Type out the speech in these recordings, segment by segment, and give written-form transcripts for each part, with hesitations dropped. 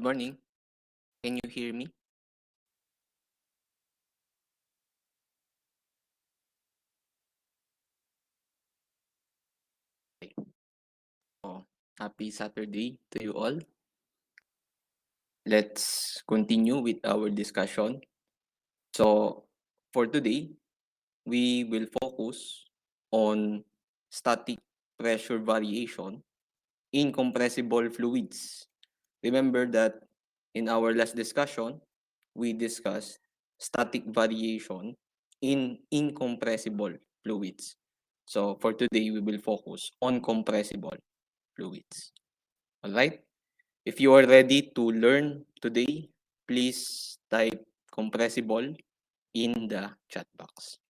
morning. Can you hear me? Okay. Oh, happy Saturday to you all. Let's continue with our discussion. So, for today, we will focus on static pressure variation in compressible fluids. Remember that in our last discussion, we discussed static variation in incompressible fluids. So for today, we will focus on compressible fluids. All right? If you are ready to learn today, please type compressible in the chat box.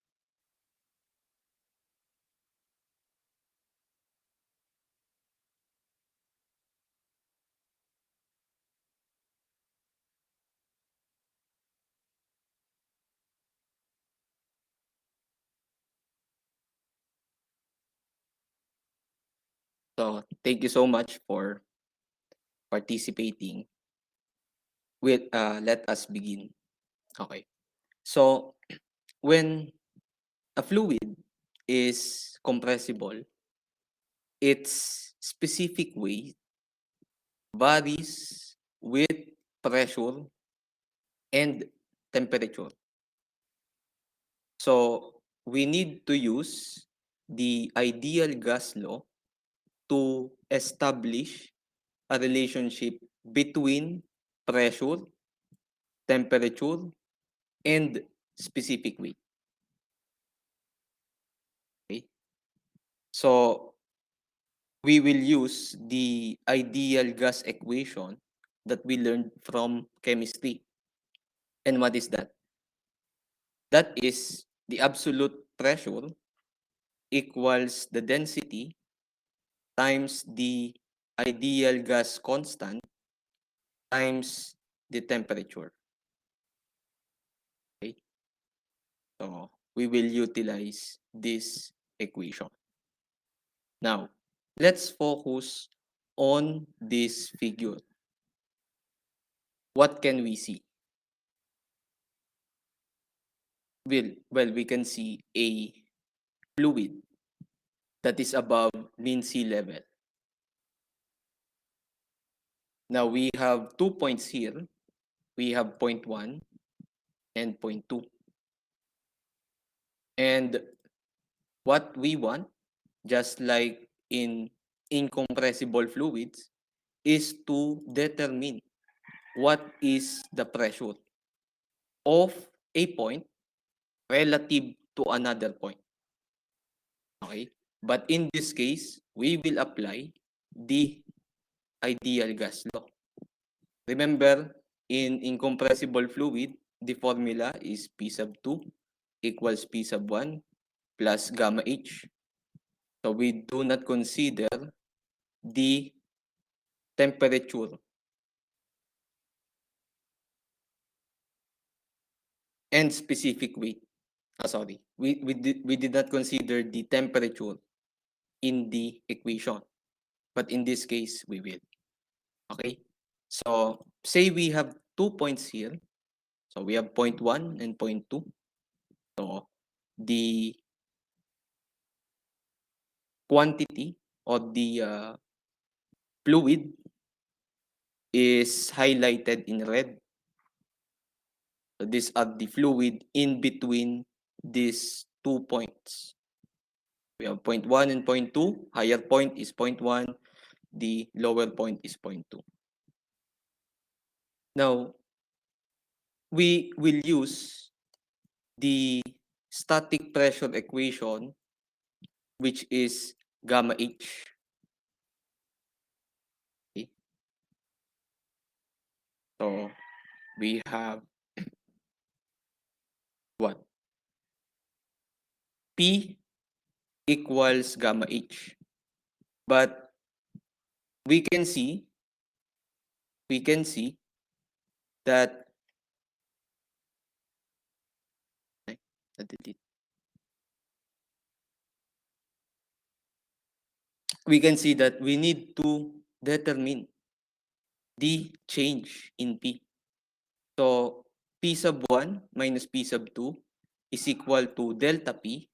So thank you so much for participating. Let us begin. Okay. So when a fluid is compressible, its specific weight varies with pressure and temperature. So we need to use the ideal gas law to establish a relationship between pressure, temperature, and specific weight. Okay? So we will use the ideal gas equation that we learned from chemistry. And what is that? That is the absolute pressure equals the density times the ideal gas constant times the temperature. Okay? So we will utilize this equation. Now, let's focus on this figure. What can we see? Well, we can see a fluid that is above mean sea level. Now we have 2 points here. We have point 1 and point 2. And what we want, just like in incompressible fluids, is to determine what is the pressure of a point relative to another point. Okay? But in this case, we will apply the ideal gas law. Remember, in incompressible fluid, the formula is P sub 2 equals P sub 1 plus gamma H. So we do not consider the temperature and specific weight. Sorry, we did not consider the temperature in the equation. But in this case, we will. Okay? So say we have 2 points here. So we have point 1 and point 2. So the quantity of the fluid is highlighted in red. So these are the fluid in between these 2 points. We have point 1 and point 2. Higher point is point 1. The lower point is point 2. Now, we will use the static pressure equation, which is gamma H. Okay. So we have what? P equals gamma H. But we can see that we can see that we need to determine the change in P. So P sub 1 minus P sub 2 is equal to delta P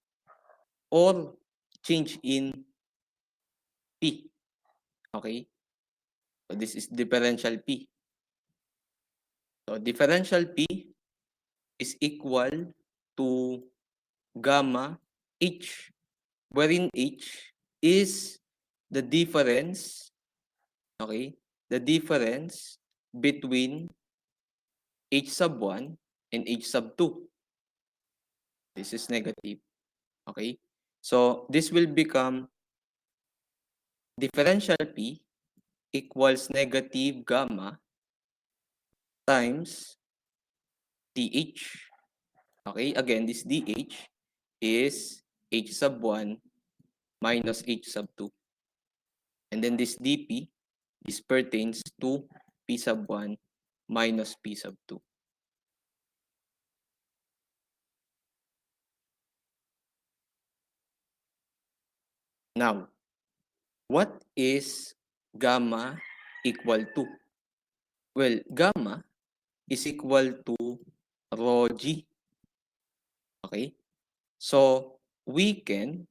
or change in P. Okay? So this is differential P. So differential P is equal to gamma H, wherein H is the difference, okay? The difference between H sub 1 and H sub 2. This is negative, okay? So this will become differential P equals negative gamma times dH. Okay, again, this dH is H sub 1 minus H sub 2. And then this dP, this pertains to P sub 1 minus P sub 2. Now, what is gamma equal to? Well, gamma is equal to rho G. Okay? So, we can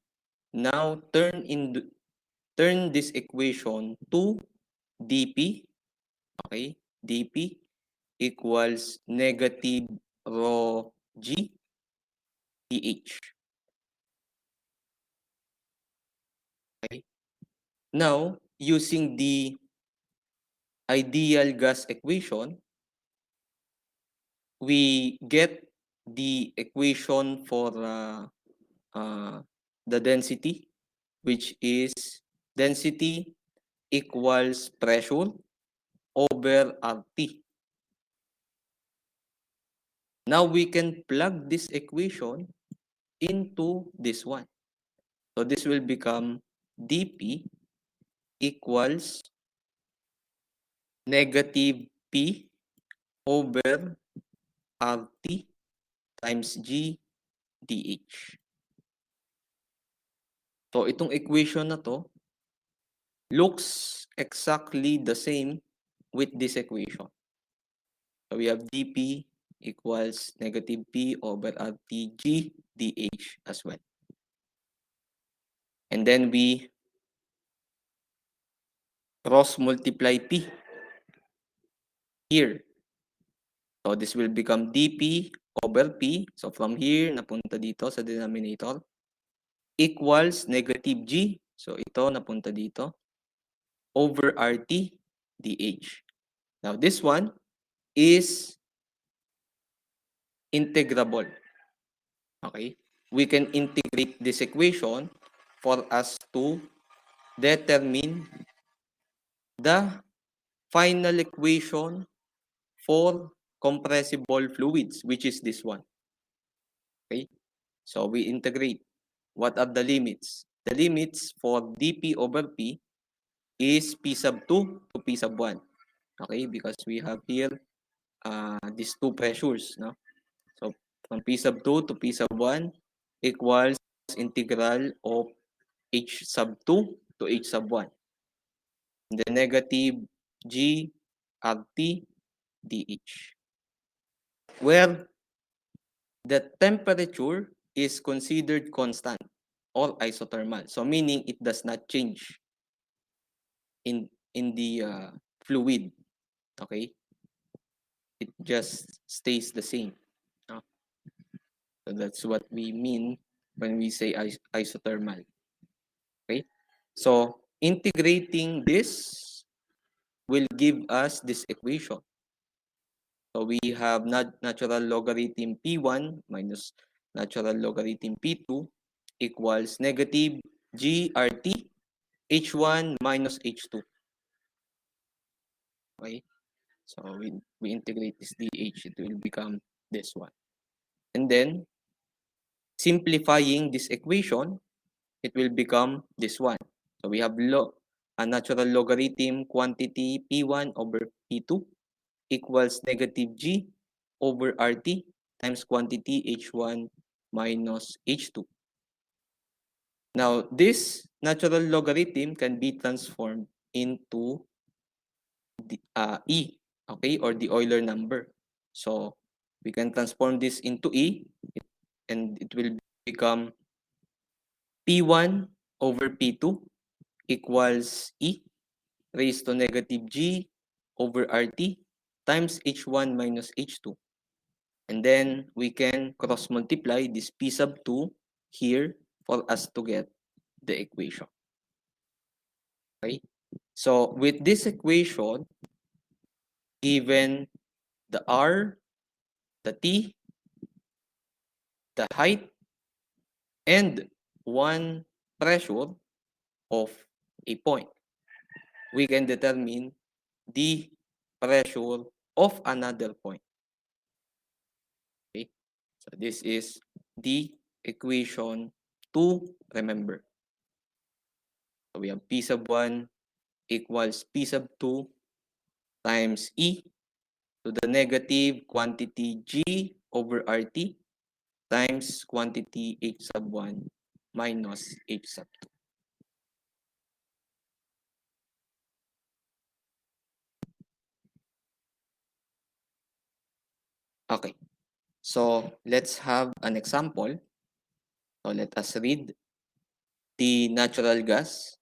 now turn this equation to dP. Okay? dP equals negative rho G dH. Okay? Now, using the ideal gas equation, we get the equation for the density, which is density equals pressure over RT. Now we can plug this equation into this one. So this will become dP equals negative P over RT times G dH. So itong equation na to looks exactly the same with this equation. So we have dP equals negative P over RT G dH as well. And then we cross multiply P here. So this will become dP over P. So from here, napunta dito sa denominator, equals negative G. So ito napunta dito, over RT dH. Now this one is integrable. Okay? We can integrate this equation for us to determine the final equation for compressible fluids, which is this one. Okay? So we integrate. What are the limits? The limits for dP over P is P sub 2 to P sub 1. Okay? Because we have here these two pressures. No? So from P sub 2 to P sub 1 equals integral of H sub 2 to H sub 1. The negative G RT dH. Where the temperature is considered constant or isothermal. So meaning it does not change in the fluid. Okay? It just stays the same. No? So that's what we mean when we say isothermal. Okay? So integrating this will give us this equation. So we have natural logarithm P1 minus natural logarithm P2 equals negative GRT H1 minus H2. Okay? So we integrate this DH, it will become this one. And then, simplifying this equation, it will become this one. So we have a natural logarithm quantity P1 over P2 equals negative G over RT times quantity H1 minus H2. Now, this natural logarithm can be transformed into E, okay, or the Euler number. So we can transform this into E, and it will become P1 over P2 equals E raised to negative G over RT times H1 minus H2. And then we can cross multiply this P sub 2 here for us to get the equation. Okay? So with this equation, given the R, the T, the height, and one pressure of a point, we can determine the pressure of another point. Okay? So this is the equation to remember. So we have P sub 1 equals P sub 2 times E to the negative quantity G over RT times quantity H sub 1 minus H sub 2. Okay, so let's have an example. So let us read. The natural gas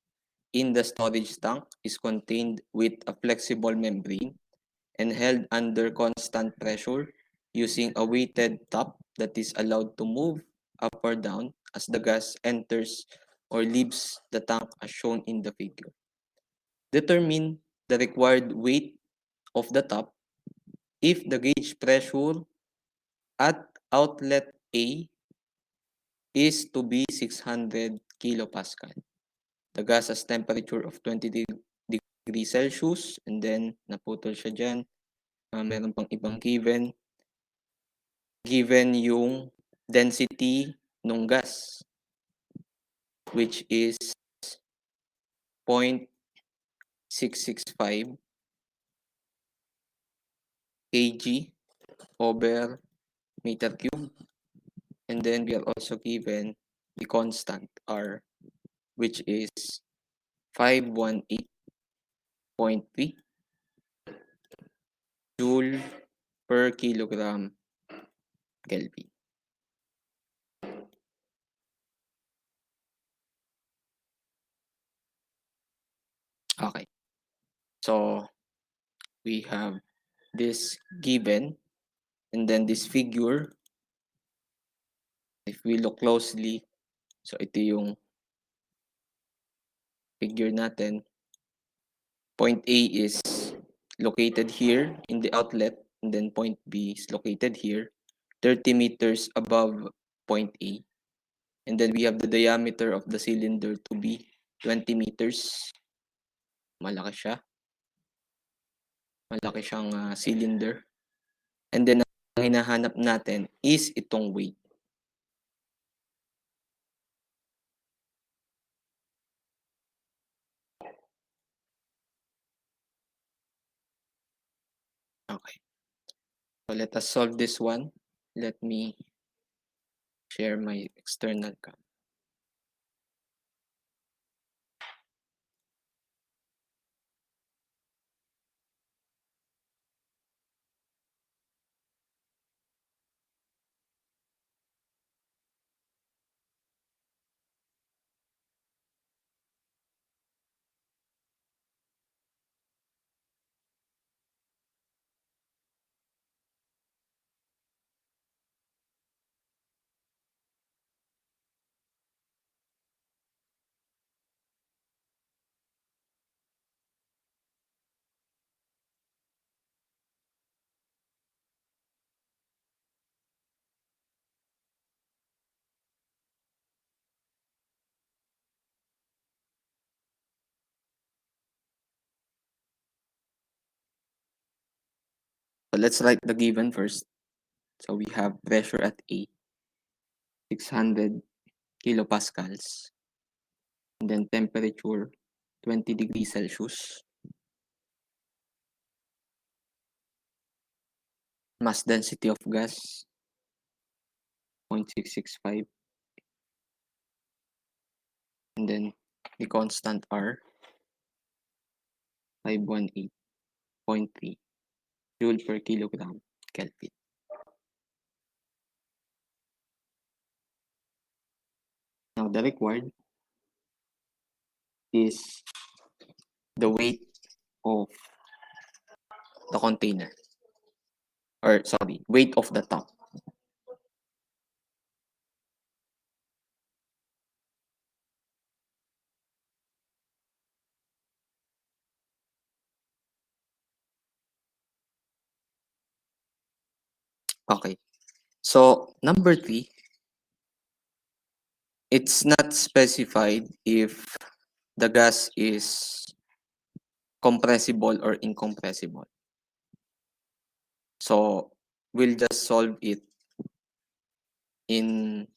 in the storage tank is contained with a flexible membrane and held under constant pressure using a weighted top that is allowed to move up or down as the gas enters or leaves the tank as shown in the figure. Determine the required weight of the top if the gauge pressure at outlet A is to be 600 kilopascal. The gas has temperature of 20 degrees Celsius, and then naputol siya dyan. Meron pang ibang given. Given yung density ng gas, which is 0.665 kg over meter cube. And then we are also given the constant R, which is 518.3 joule per kilogram Kelvin. Okay. So we have this given, and then this figure. If we look closely, so ito yung figure natin. Point A is located here in the outlet, and then point B is located here, 30 meters above point A. And then we have the diameter of the cylinder to be 20 meters. Malaki siya. Malaki siyang cylinder. And then ang hinahanap natin is itong weight. Okay. So let us solve this one. Let me share my external cam. So let's write the given first. So we have pressure at A, 600 kilopascals. And then temperature, 20 degrees Celsius. Mass density of gas, 0.665. And then the constant R, 518. 0.3 joule per kilogram Kelvin. Now, the required is the weight of the container, or sorry, weight of the top. Okay. So, number 3, it's not specified if the gas is compressible or incompressible. So, we'll just solve it in,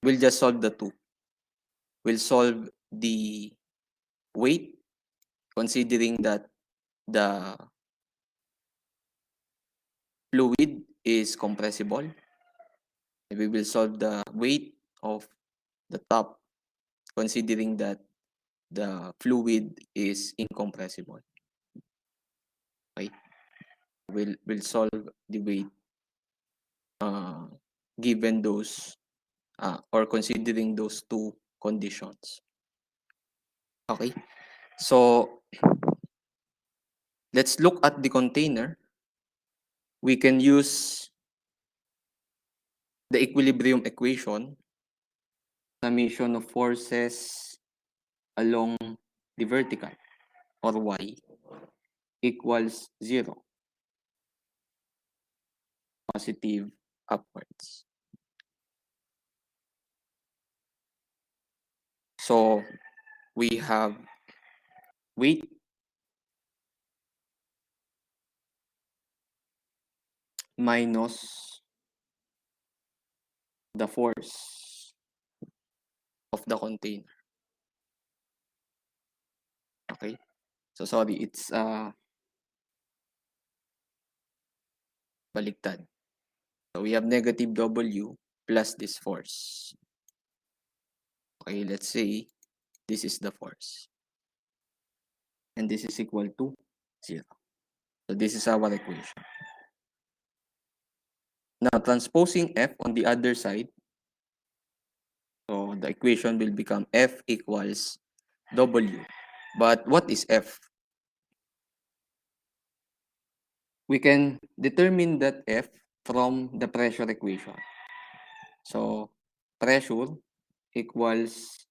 we'll just solve the two. We'll solve the weight, considering that the fluid is compressible. We will solve the weight of the top, considering that the fluid is incompressible. Okay? We'll solve the weight given those or considering those two conditions. Okay? So, let's look at the container. We can use the equilibrium equation, summation of forces along the vertical, or y, equals 0, positive upwards. So, we have weight minus the force of the container. Okay? So, sorry, it's baliktad. So, we have negative W plus this force. Okay, let's say this is the force. And this is equal to 0. So, this is our equation. Now, transposing F on the other side, so the equation will become F equals W. But what is F? We can determine that F from the pressure equation. So, pressure equals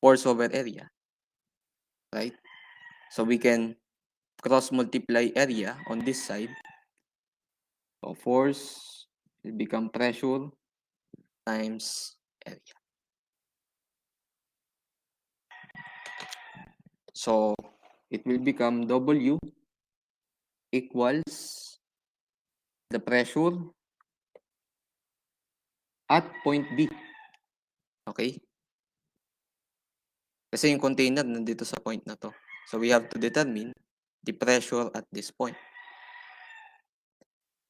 force over area, right? So, we can cross multiply area on this side. So, force will become pressure times area. So, it will become W equals the pressure at point B. Okay? Kasi yung container nandito sa point na to. So, we have to determine the pressure at this point.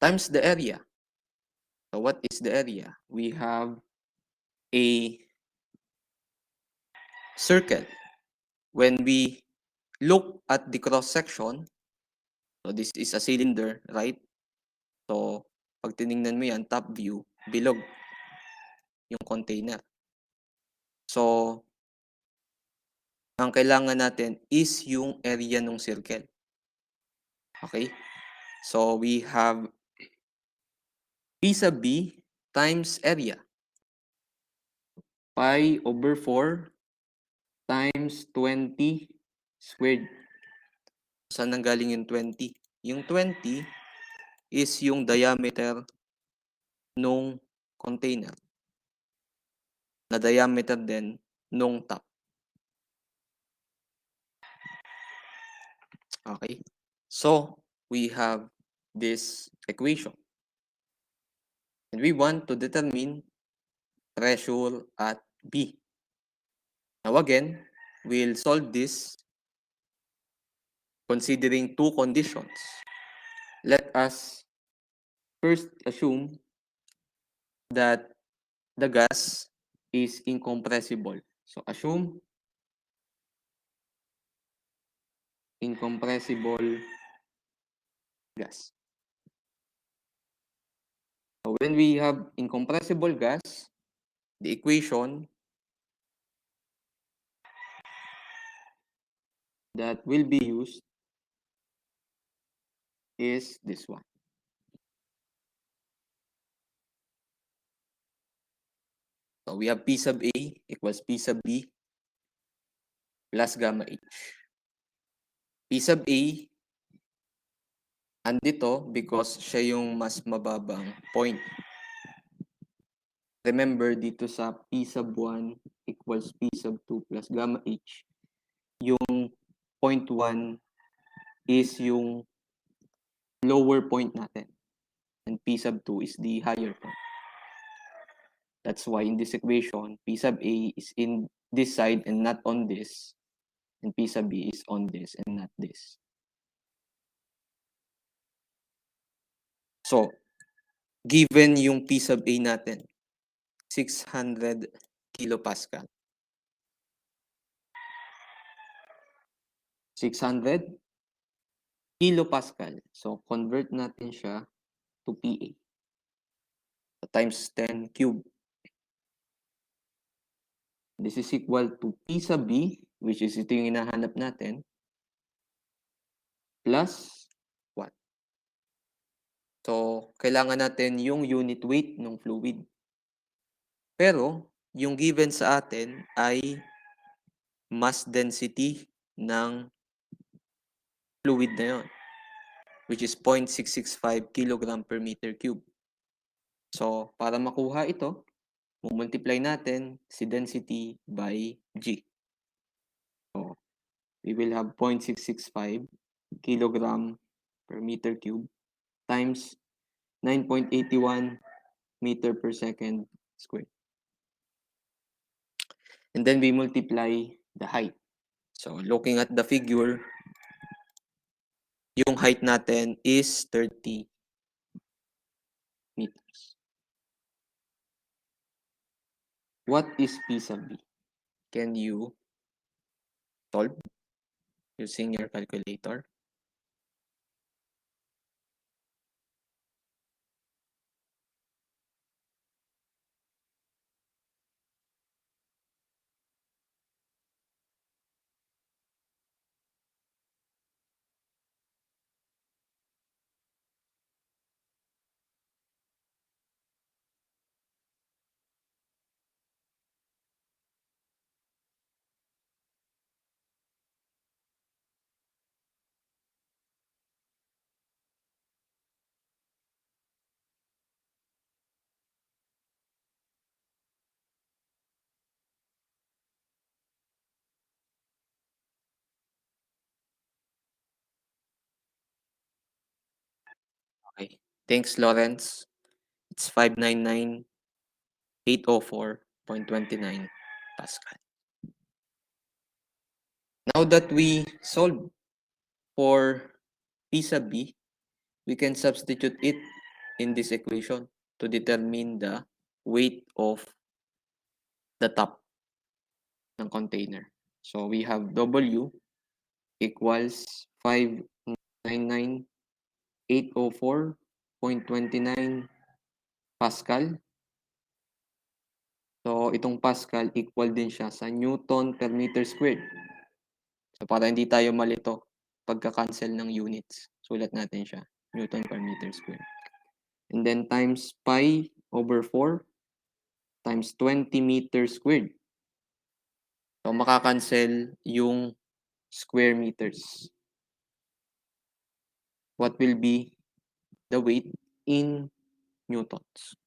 Times the area. So, what is the area? We have a circle. When we look at the cross-section, so this is a cylinder, right? So, pag tinignan mo yan, top view, bilog yung container. So, ang kailangan natin is yung area ng circle. Okay? So, we have P sub B times area. Pi over 4 times 20 squared. Saan nanggaling yung 20? Yung 20 is yung diameter nung container. Na diameter din nung top. Okay? So, we have this equation. And we want to determine pressure at B. Now again, we'll solve this considering two conditions. Let us first assume that the gas is incompressible. So, assume incompressible gas. So when we have incompressible gas, the equation that will be used is this one. So we have P sub A equals P sub B plus gamma H. P sub A, andito because siya yung mas mababang point. Remember, dito sa P sub 1 equals P sub 2 plus gamma H, yung point 1 is yung lower point natin. And P sub 2 is the higher point. That's why in this equation, P sub A is in this side and not on this. And P sub B is on this and not this. So, given yung P sub A natin, 600 kilopascal. 600 kilopascal. So, convert natin siya to PA. So, times 10 cube. This is equal to P sub B, which is ito yung hinahanap natin, plus what? So, kailangan natin yung unit weight ng fluid. Pero, yung given sa atin ay mass density ng fluid na yun, which is 0.665 kilogram per meter cube. So, para makuha ito, multiply natin si density by G. So, we will have 0.665 kilogram per meter cube times 9.81 meter per second squared. And then we multiply the height. So, looking at the figure, yung height natin is 30 meters. What is P sub B? Can you solve using your calculator? Okay. Thanks, Lawrence. It's 599,804.29 Pascal. Now that we solve for P sub B, we can substitute it in this equation to determine the weight of the top ng container. So we have W equals 599,804.29 Pascal. So itong Pascal equal din siya sa Newton per meter squared. So para hindi tayo malito pagka-cancel ng units, sulat natin siya, Newton per meter squared. And then times pi over 4 times 20 meters squared. So makakancel yung square meters. What will be the weight in newtons?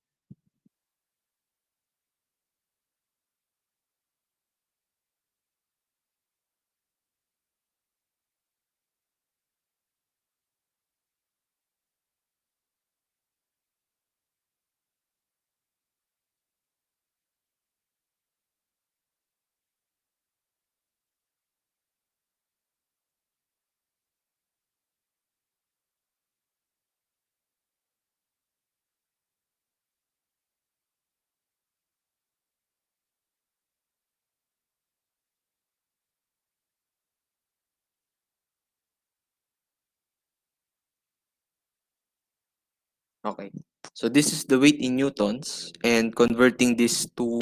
Okay. So this is the weight in newtons, and converting this to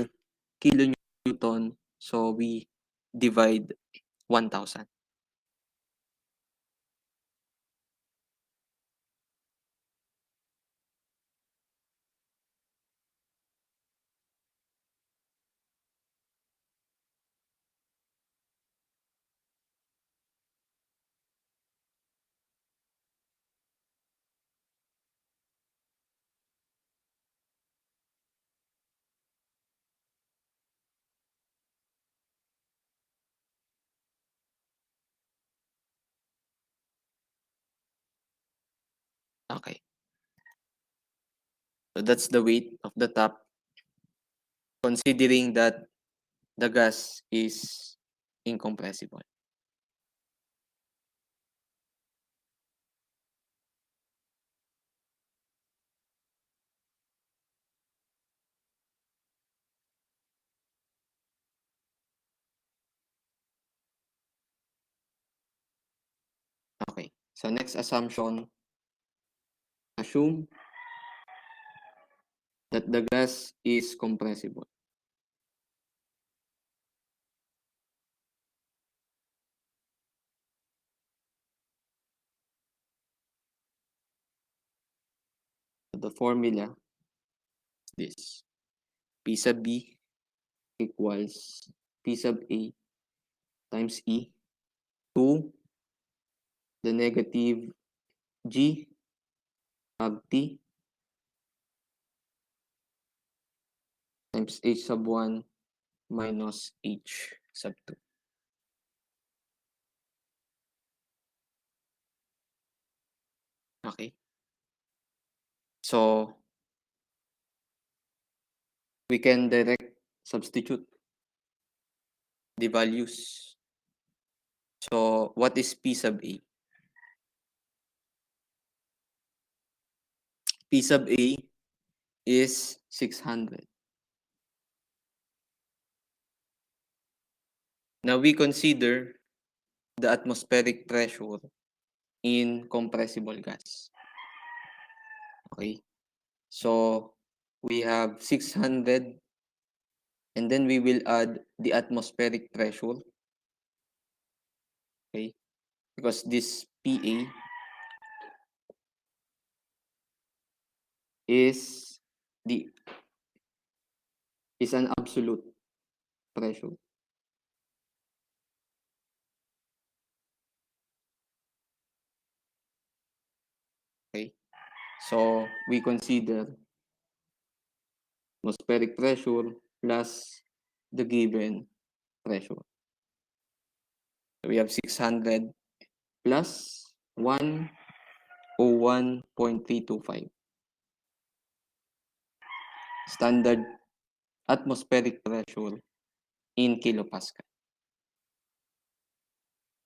kilonewton, so we divide 1,000. Okay. So that's the weight of the top, considering that the gas is incompressible. Okay. So next assumption, assume that the gas is compressible. The formula is this. P sub B equals P sub A times E to the negative G of T times H sub 1 minus H sub 2. Okay. So we can direct substitute the values. So what is P sub A? P sub A is 600. Now we consider the atmospheric pressure in compressible gas. Okay. So we have 600, and then we will add the atmospheric pressure. Okay. Because this PA is the is an absolute pressure. Okay. So we consider atmospheric pressure plus the given pressure. So we have 600 plus 101.325. Standard atmospheric pressure in kilopascal.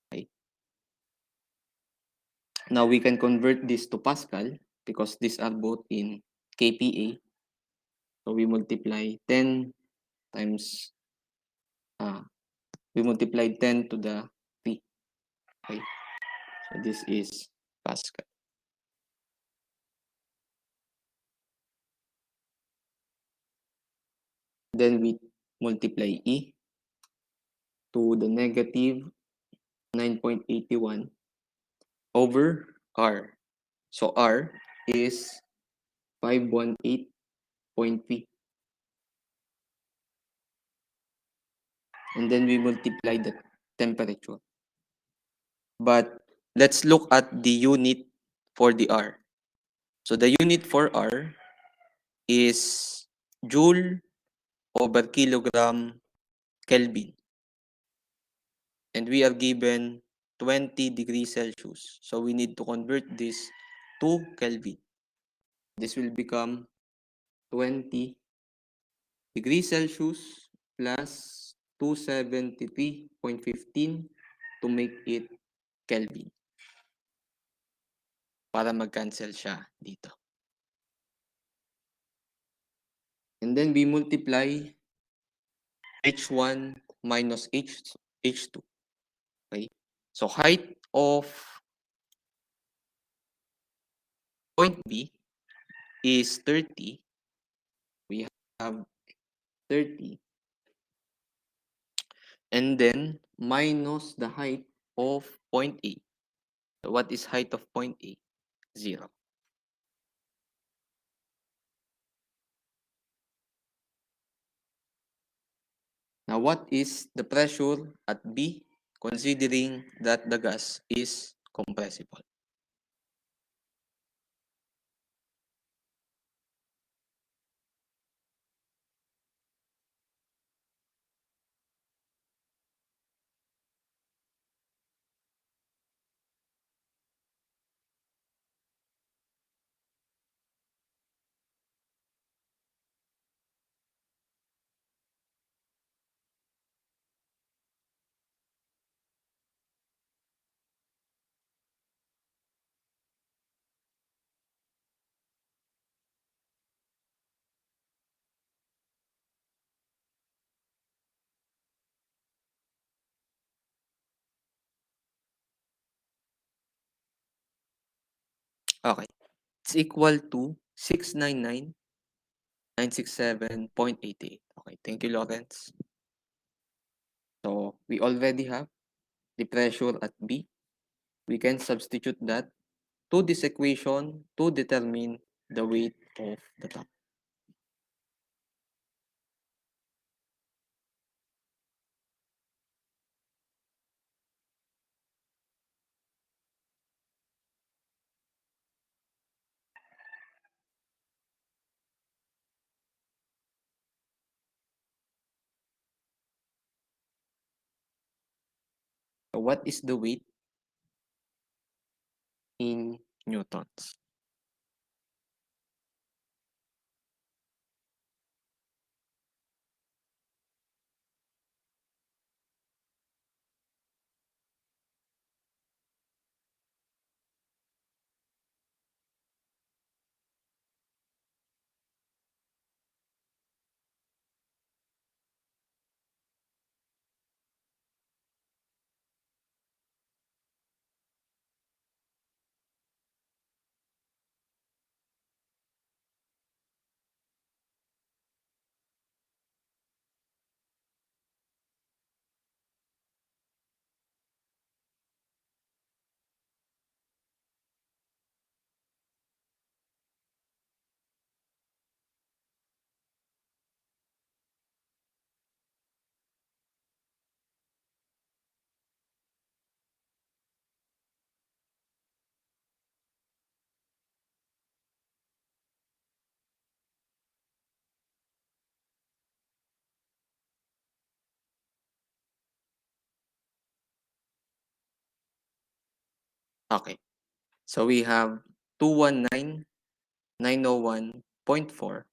Okay. Now we can convert this to Pascal because these are both in kPa. So we multiply 10 times, we multiply 10 to the P. Okay. So this is Pascal. Then we multiply E to the negative 9.81 over R. So R is 518.3. And then we multiply the temperature. But let's look at the unit for the R. So the unit for R is joule over kilogram Kelvin. And we are given 20 degrees Celsius. So we need to convert this to Kelvin. This will become 20 degrees Celsius plus 273.15 to make it Kelvin. Para mag-cancel siya dito. And then we multiply H1 minus H2. Okay? So height of point B is 30, we have 30, and then minus the height of point A. So what is height of point A? 0. Now, what is the pressure at B considering that the gas is compressible? Okay. It's equal to 699,967.88. Okay. Thank you, Lawrence. So we already have the pressure at B. We can substitute that to this equation to determine the weight of the tank. So what is the weight in newtons? Okay. So we have 219,901.4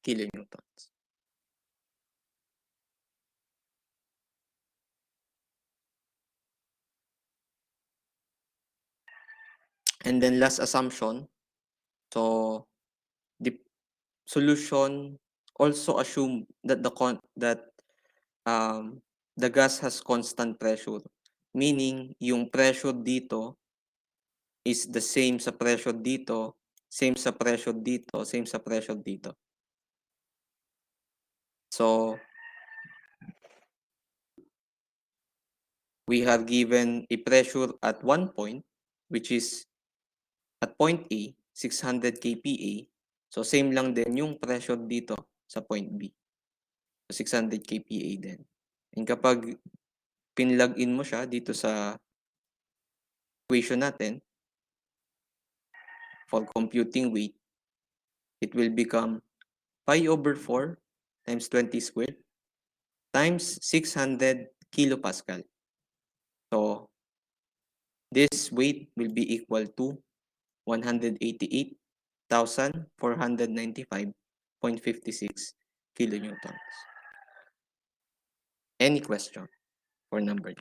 kilonewtons. And then last assumption. So the solution also assume that the gas has constant pressure, meaning yung pressure dito is the same sa pressure dito, same sa pressure dito, same sa pressure dito. So we have given a pressure at one point, which is at point A, 600 kPa. So same lang din yung pressure dito sa point B. So 600 kPa din. And kapag pinlug in mo siya dito sa equation natin for computing weight, it will become pi over 4 times 20 squared times 600 kilopascal. So this weight will be equal to 188,495.56 kilonewtons. Any question for number 3?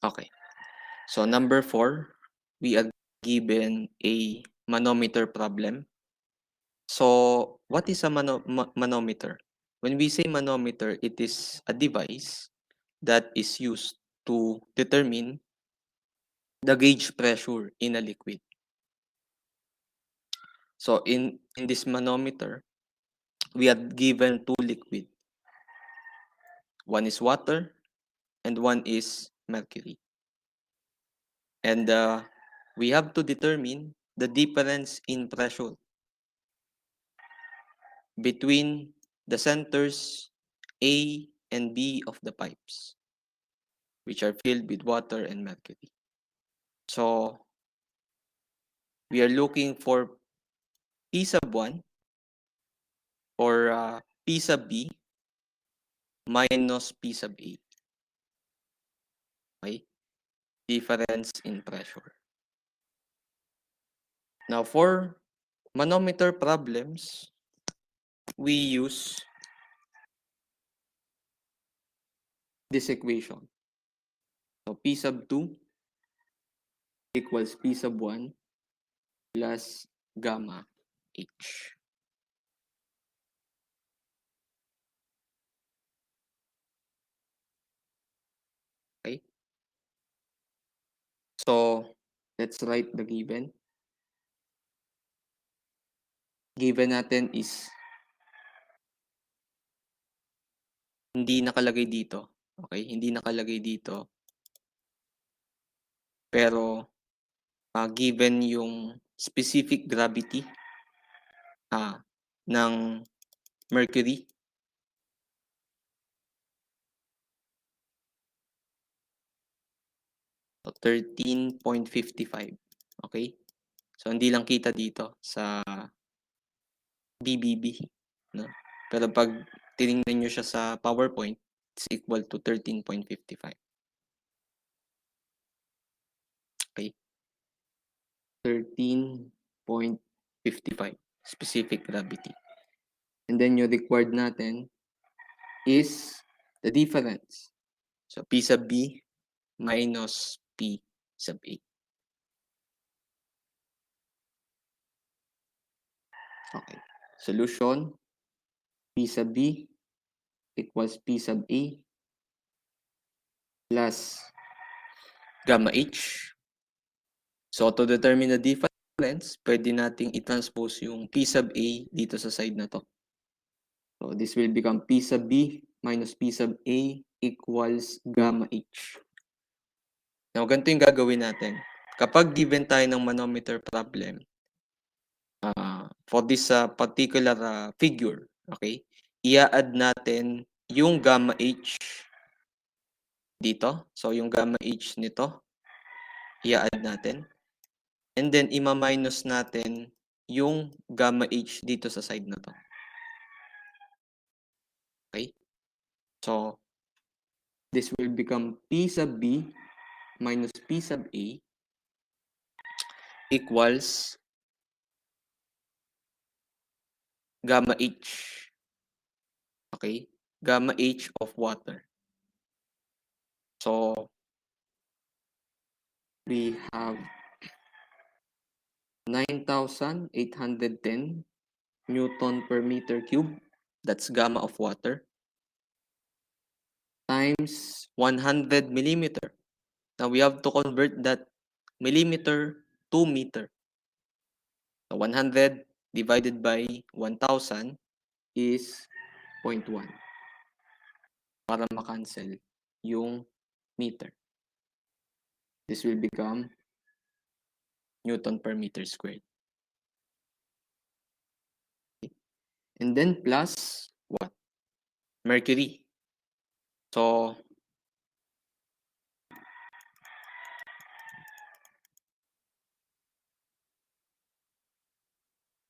Okay. So number 4, we are given a manometer problem. So what is a manometer? When we say manometer, it is a device that is used to determine the gauge pressure in a liquid. So in this manometer, we are given two liquid. One is water and one is mercury. And we have to determine the difference in pressure between the centers A and B of the pipes, which are filled with water and mercury. So we are looking for P sub 1 or P sub B minus P sub A. Okay? Difference in pressure. Now for manometer problems, we use this equation. So P sub 2 equals P sub 1 plus gamma H. Okay? So let's write the given. Given natin is hindi nakalagay dito. Okay? Hindi nakalagay dito. Pero given yung specific gravity ng mercury. So 13.55. Okay? So hindi lang kita dito sa BBB, no? Pero pag tiningnan niyo siya sa PowerPoint, it's equal to 13.55. Okay? 13.55 specific gravity. And then yung required natin is the difference. So P sub B minus P sub A. Okay. Solution, P sub B equals P sub A plus gamma H. So to determine the difference, pwede nating i-transpose yung P sub A dito sa side na to. So this will become P sub B minus P sub A equals gamma H. Now, ganito yung gagawin natin. Kapag given tayo ng manometer problem, for this particular figure, okay, i-add natin yung gamma H dito. So, yung gamma H nito, i-add natin. And then, ima-minus natin yung gamma H dito sa side na to. Okay? So, this will become P sub B minus P sub A equals gamma H. Okay? Gamma H of water. So, we have 9,810 Newton per meter cube. That's gamma of water. Times 100 millimeter. Now, we have to convert that millimeter to meter. So, 100 divided by 1,000 is 0.1. Para makancel yung meter. This will become Newton per meter squared. Okay. And then plus what? Mercury. So,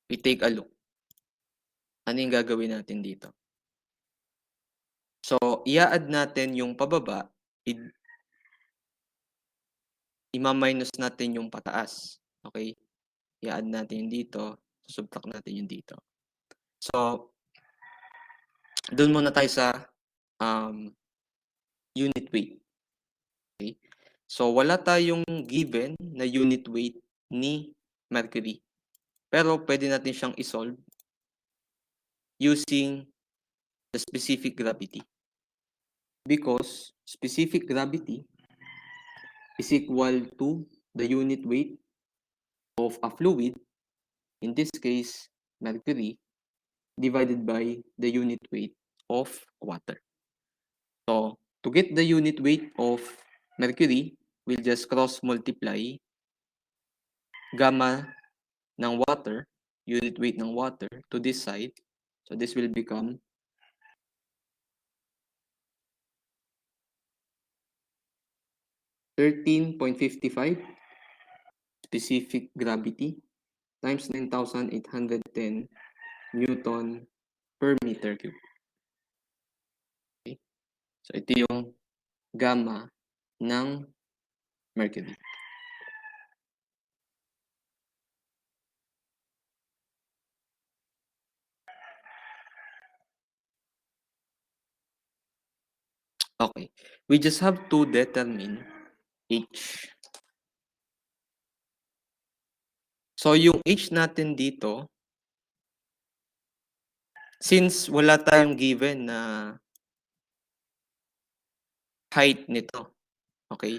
we take a look. Ano yung gagawin natin dito? So, i-add natin yung pababa, ima-minus natin yung pataas. Okay? I-add natin yung dito, subtract natin yung dito. So, doon muna tayo sa unit weight. Okay? So, wala tayong given na unit weight ni mercury. Pero pwede natin siyang isolve using the specific gravity. Because specific gravity is equal to the unit weight of a fluid, in this case, mercury, divided by the unit weight of water. So, to get the unit weight of mercury, we'll just cross-multiply gamma ng water, unit weight ng water, to this side. So, this will become 13.55 specific gravity times 9,810 Newton per meter cube. Okay? So, ito yung gamma ng mercury. Okay. We just have to determine H. So, yung H natin dito, since wala tayong given na height nito, okay?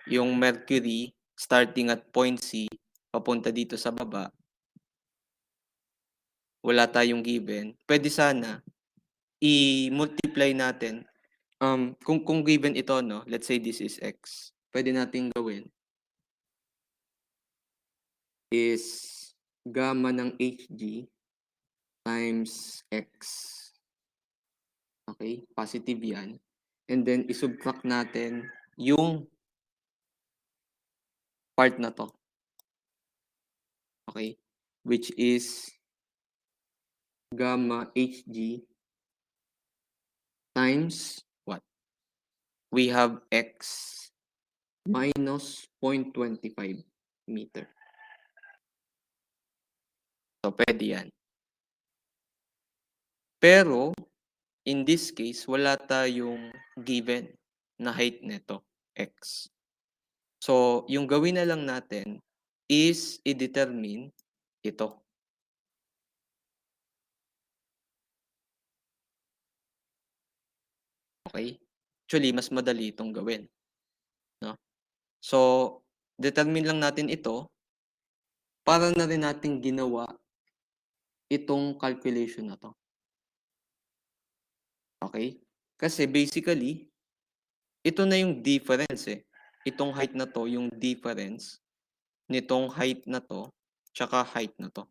Yung mercury starting at point C, papunta dito sa baba, wala tayong given. Pwede sana i-multiply natin. Kung given ito, no, let's say this is X, pwede natin gawin is gamma ng Hg times X. Okay, positive yan. And then, isubtract natin yung part na to. Okay, which is gamma Hg times what? We have X minus 0.25 meter. So, pwede yan. Pero, in this case, wala tayong given na height nito, X. So, yung gawin na lang natin is i-determine ito. Okay? Actually, mas madali itong gawin. No? So, determine lang natin ito para na rin natin ginawa itong calculation na to. Okay? Kasi basically, ito na yung difference eh. Itong height na to, yung difference nitong height na to, tsaka height na to.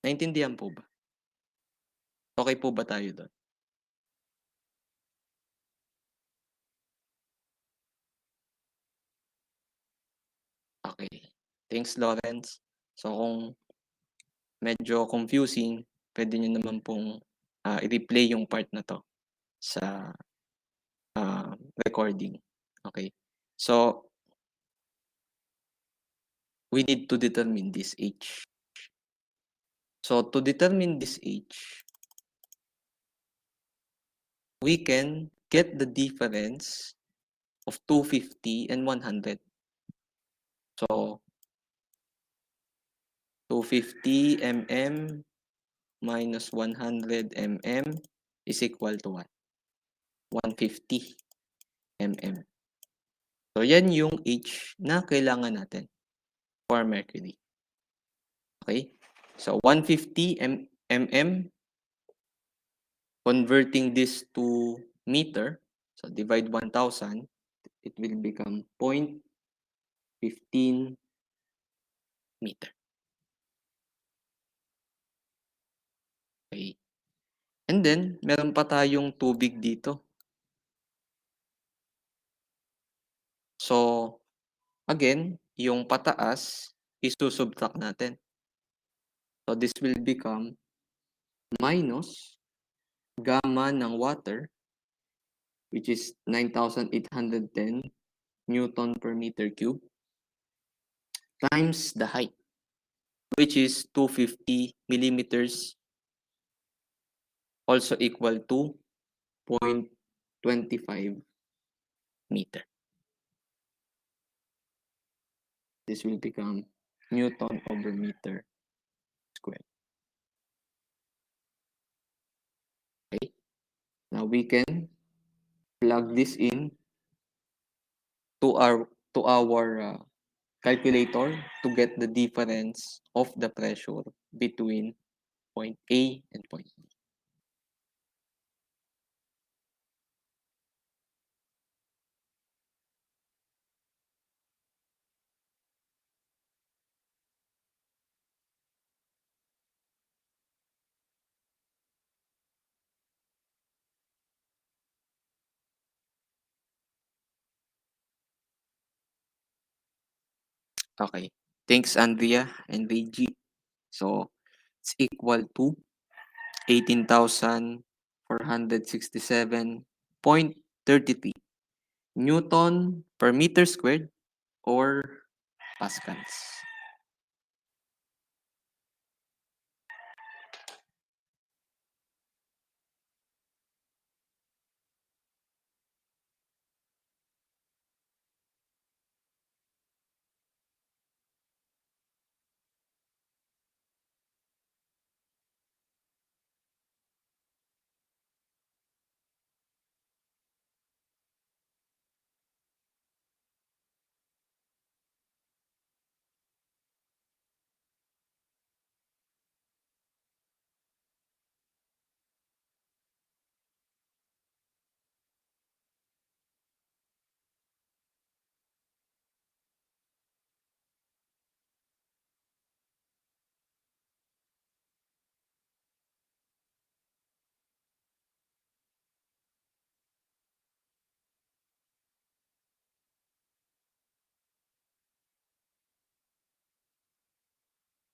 Naintindihan po ba? Okay po ba tayo doon? Okay. Thanks, Lawrence. So, kung medyo confusing, pwede nyo naman pong i-replay yung part na to sa recording. Okay. So, we need to determine this H. So, to determine this H, we can get the difference of 250 and 100. So, 250 mm minus 100 mm is equal to what? 150 mm. So, yan yung H na kailangan natin for mercury. Okay? So, 150 mm, converting this to meter, so divide 1,000, it will become 0.15 meter. Okay. And then, meron pa tayong tubig dito. So, again, yung pataas, isusubtract natin. So, this will become minus gamma ng water, which is 9,810 Newton per meter cube, times the height, which is 250 millimeters, also equal to 0.15 25 meter. This will become Newton over meter squared. Okay. Now we can plug this in to our calculator to get the difference of the pressure between point A and point B. Okay. Thanks, Andrea and Reggie. So it's equal to 18,467.33 Newton per meter squared or pascals.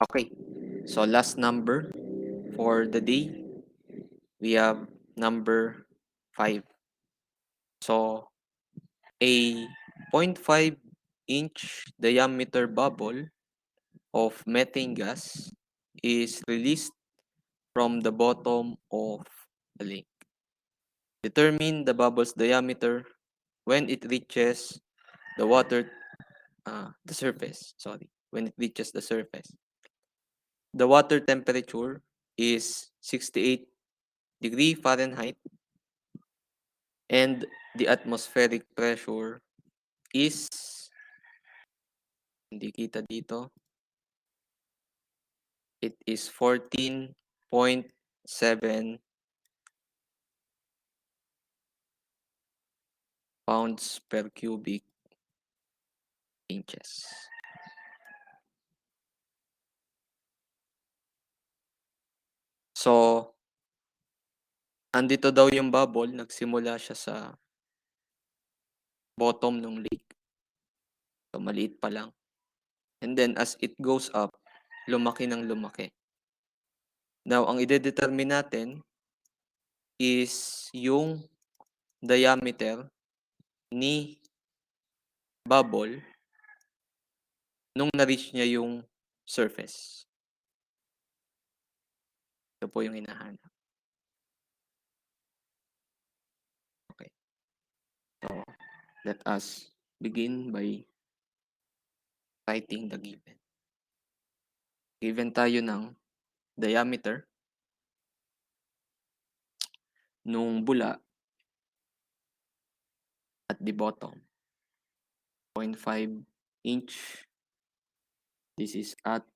Okay. So last number for the day, we have number 5. So a zero point 0.5 inch diameter bubble of methane gas is released from the bottom of the lake. Determine the bubble's diameter when it reaches the the surface. Sorry, when it reaches the surface. The water temperature is 68 degrees Fahrenheit and the atmospheric pressure is, hindi kita dito, it is 14.7 pounds per cubic inches. So, andito daw yung bubble, nagsimula siya sa bottom ng lake. So, maliit pa lang. And then, as it goes up, lumaki ng lumaki. Now, ang ide-determine natin is yung diameter ni bubble nung na-reach niya yung surface. Ito po yung hinahanap. Okay. So, let us begin by writing the given. Given tayo ng diameter nung bula at the bottom. 0.5 inch. This is at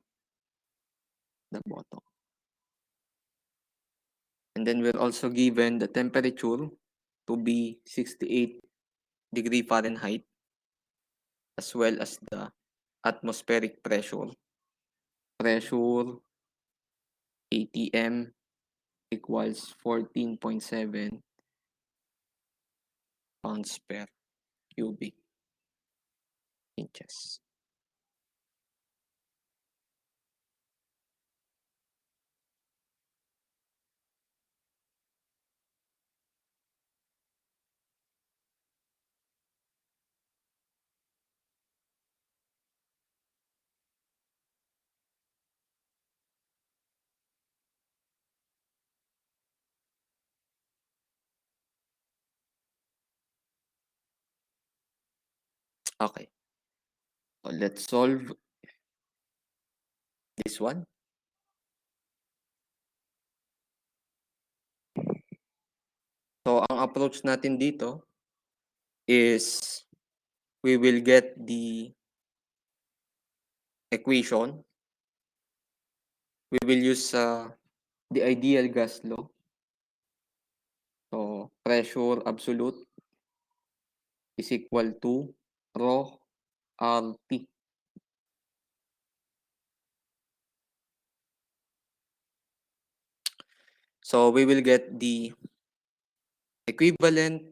the bottom. And then we're also given the temperature to be 68 degrees Fahrenheit as well as the atmospheric pressure. Pressure ATM equals 14.7 pounds per cubic inches. Okay. So let's solve this one. So ang approach natin dito is we will get the equation. We will use the ideal gas law. So pressure absolute is equal to rho RT. So we will get the equivalent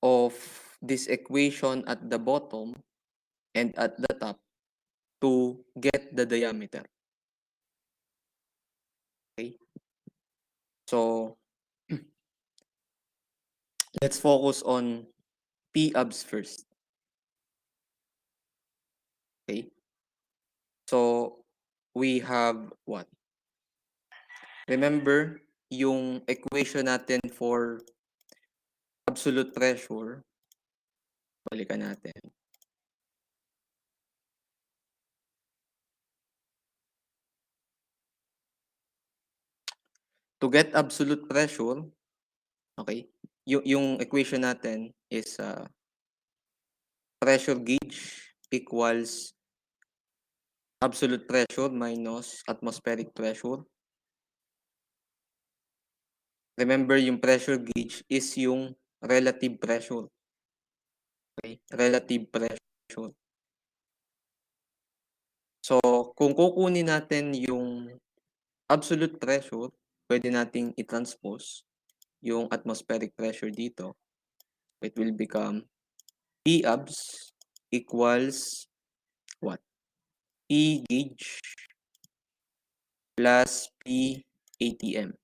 of this equation at the bottom and at the top to get the diameter. Okay. So let's focus on P-abs first. Okay. So we have what? Remember yung equation natin for absolute pressure. Balikan natin. To get absolute pressure, okay, yung equation natin is pressure gauge equals absolute pressure minus atmospheric pressure. Remember, yung pressure gauge is yung relative pressure. Okay? Relative pressure. So, kung kukunin natin yung absolute pressure, pwede nating i-transpose yung atmospheric pressure dito. It will become P-abs equals what? P gauge plus P ATM.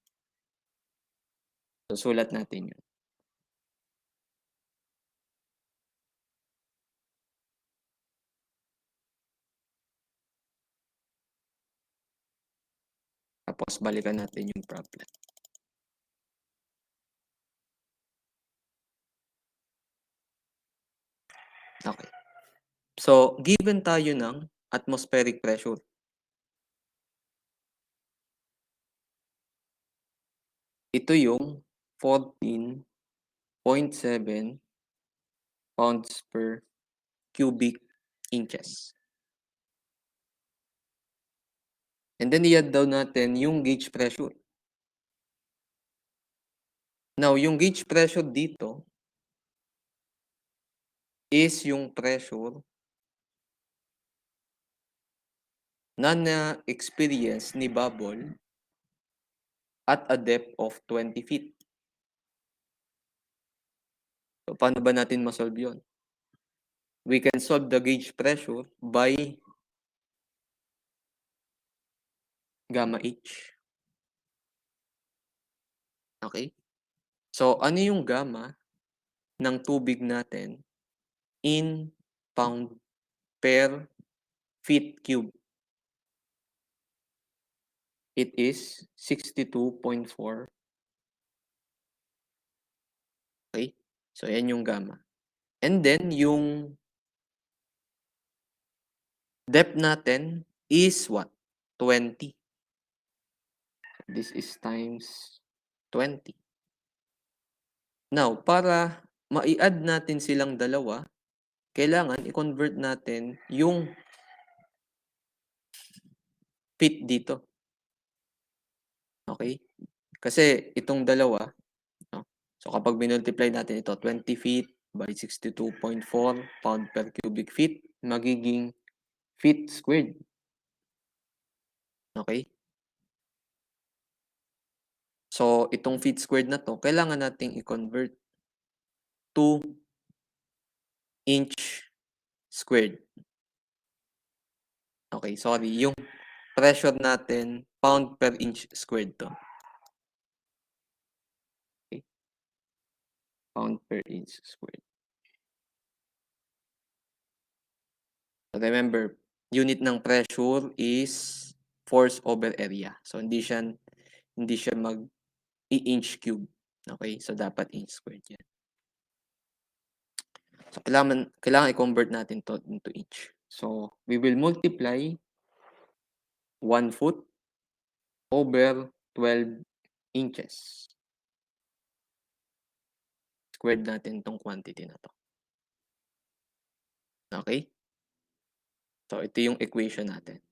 So, sulat natin yun. Tapos, balikan natin yung problem. Okay. So, given tayo ng atmospheric pressure. Ito yung 14.7 pounds per cubic inches. And then, i-add daw natin yung gauge pressure. Now, yung gauge pressure dito is yung pressure na na-experience ni bubble at a depth of 20 feet. So, paano ba natin masolve yun? We can solve the gauge pressure by gamma H. Okay? So, ano yung gamma ng tubig natin in pound per feet cube? It is 62.4. Okay? So, yan yung gamma. And then, yung depth natin is what? 20. This is times 20. Now, para ma-i-add natin silang dalawa, kailangan i-convert natin yung feet dito. Okay? Kasi itong dalawa, no? So kapag binultiply natin ito, 20 feet by 62.4 pound per cubic feet, magiging feet squared. Okay? So itong feet squared na to, kailangan nating i-convert to inch squared. Okay, sorry. Yung pressure natin, pound per inch squared to. Okay. Pound per inch squared. Remember, unit ng pressure is force over area. So hindi siya mag-inch cube. Okay? So dapat inch squared yan. So, kailangan i-convert natin to into inch. So, we will multiply 1 foot over 12 inches. Squared natin tong quantity na to. Okay? So, ito yung equation natin.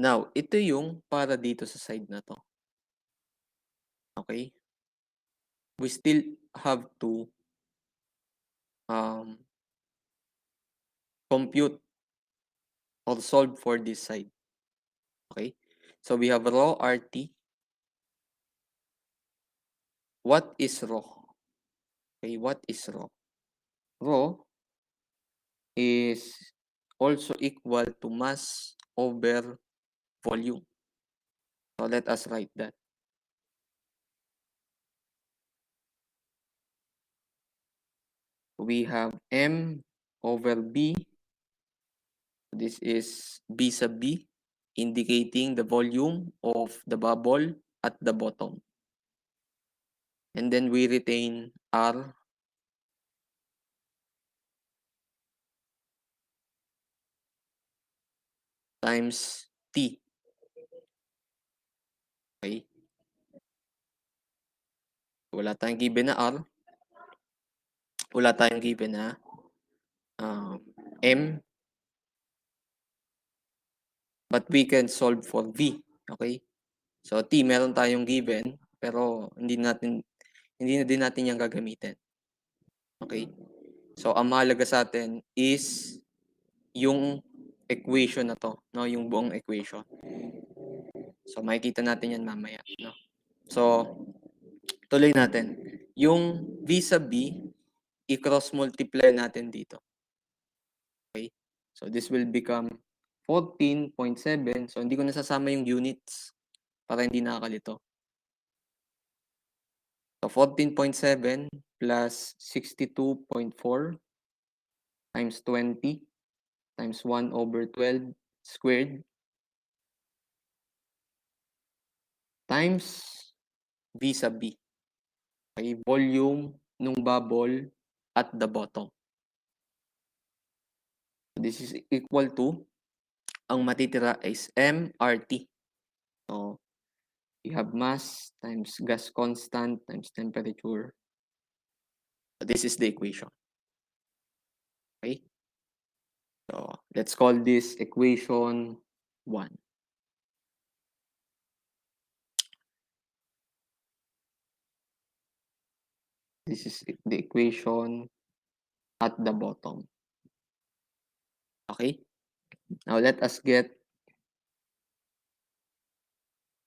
Now, ito yung para dito sa side na to. Okay? We still have to compute or solve for this side. Okay? So, we have rho RT. What is rho? Okay, what is rho? Rho is also equal to mass over volume. So, let us write that. We have M over B. This is B sub B, indicating the volume of the bubble at the bottom. And then we retain R times T. Okay? Wala tayong given na R. Wala tayong given na M. But we can solve for V. Okay? So, T, meron tayong given, pero hindi na din natin yan gagamitin. Okay? So, ang mahalaga sa atin is yung equation na to, no? Yung buong equation. So, makikita natin yan mamaya, no? So, tuloy natin. Yung V sub B, i-cross multiply natin dito. Okay? So, this will become 14.7. So, hindi ko nasasama yung units para hindi nakakalito. So, 14.7 plus 62.4 times 20 times 1 over 12 squared times V sub B. Okay, volume nung bubble at the bottom. This is equal to, ang matitira is MRT. So, we have mass times gas constant times temperature. So, this is the equation. Okay? So, let's call this equation 1. This is the equation at the bottom. Okay? Now, let us get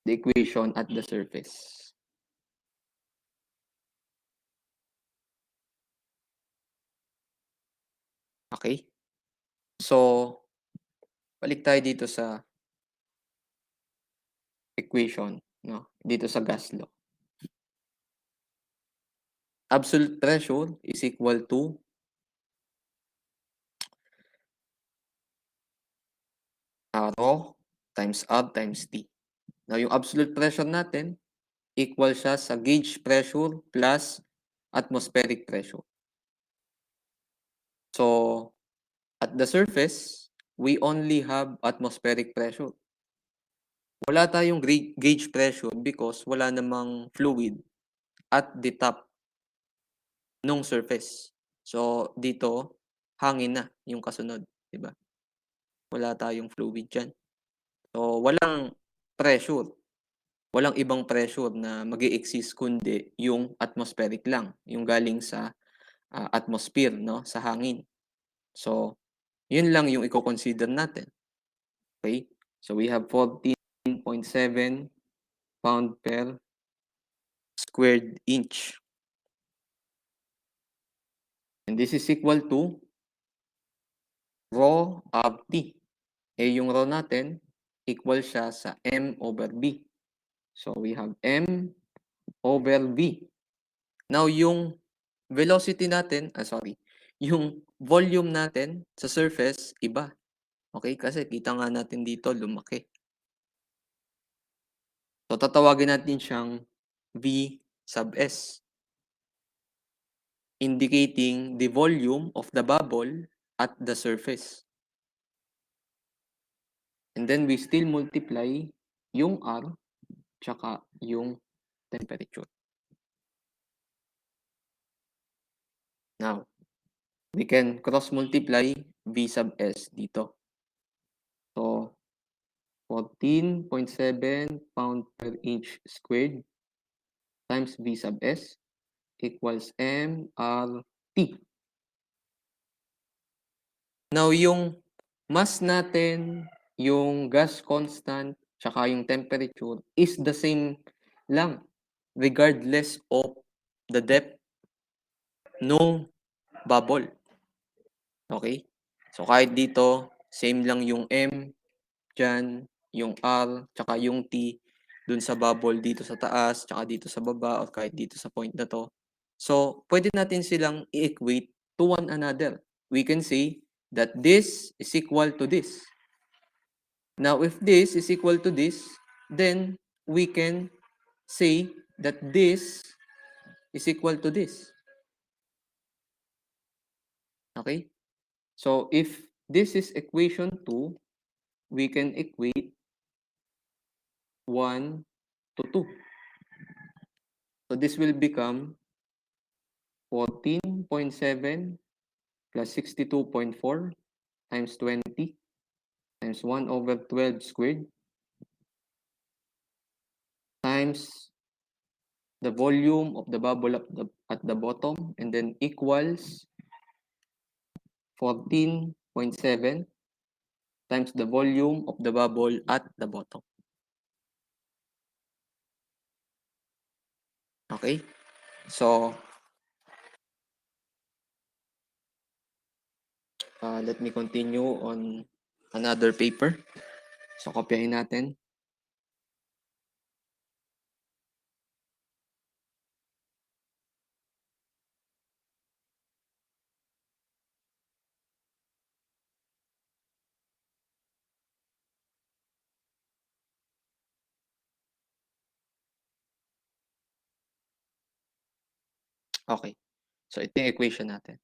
the equation at the surface. Okay? So, balik tayo dito sa equation, no? Dito sa gas law. Absolute pressure is equal to rho times R times T. Now, yung absolute pressure natin, equal siya sa gauge pressure plus atmospheric pressure. So, at the surface, we only have atmospheric pressure. Wala tayong gauge pressure because wala namang fluid at the top nung surface. So, dito, hangin na yung kasunod, di ba? Wala tayong fluid dyan. So, walang pressure. Walang ibang pressure na mag-i-exist kundi yung atmospheric lang, yung galing sa atmosphere, no? Sa hangin. So, yun lang yung i-consider natin. Okay? So, we have 14.7 pound per squared inch. And this is equal to rho of T. Eh, yung rho natin, equal siya sa M over B. So, we have M over V. Now, yung velocity natin, yung volume natin sa surface, iba. Okay? Kasi kita nga natin dito lumaki. So tatawagin natin siyang V sub S, indicating the volume of the bubble at the surface. And then we still multiply yung R tsaka yung temperature. Now, we can cross-multiply V sub S dito. So, 14.7 pound per inch squared times V sub S equals mRT. Now, yung mass natin, yung gas constant, tsaka yung temperature is the same lang regardless of the depth ng bubble. Okay? So, kahit dito, same lang yung M dyan, yung R, tsaka yung T dun sa bubble dito sa taas, tsaka dito sa baba, o kahit dito sa point na to. So, pwede natin silang i-equate to one another. We can say that this is equal to this. Now, if this is equal to this, then we can say that this is equal to this. Okay? So, if this is equation 2, we can equate 1 to 2. So, this will become 14.7 plus 62.4 times 20 times 1 over 12 squared times the volume of the bubble at the bottom, and then equals 14.7 times the volume of the bubble at the bottom. Okay? So, let me continue on another paper. So, kopyahin natin. Okay. So, ito yung equation natin.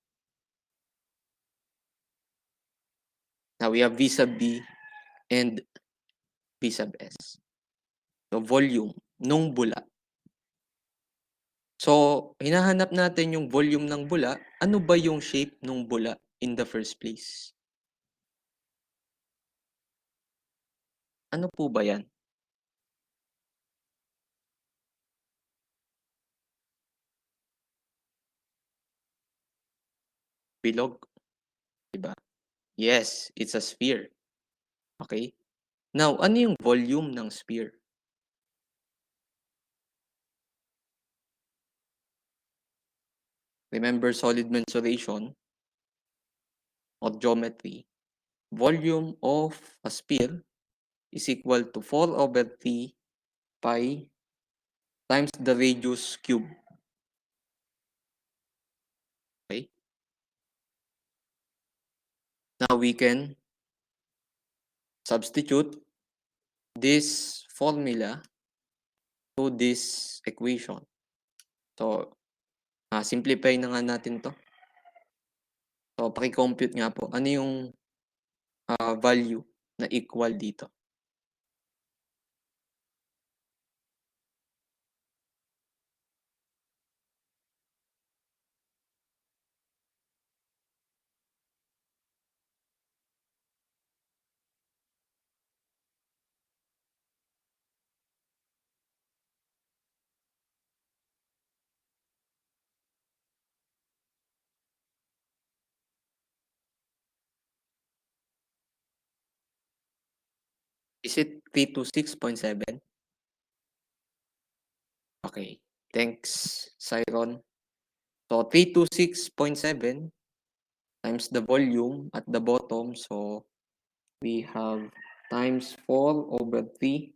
Now, we have V sub B and V sub S. So, volume nung bula. So, hinahanap natin yung volume ng bula. Ano ba yung shape ng bula in the first place? Ano po ba yan? Bilog? Diba? Yes, it's a sphere. Okay? Now, ano yung volume ng sphere? Remember solid mensuration or geometry? Volume of a sphere is equal to 4 over 3 pi times the radius cube. Okay? Now, we can substitute this formula to this equation. So, simplify na nga natin to. So, paki-compute nga po. Ano yung value na equal dito? Is it 326.7? Okay. Thanks, Cyron. So, 326.7 times the volume at the bottom. So, we have times 4 over 3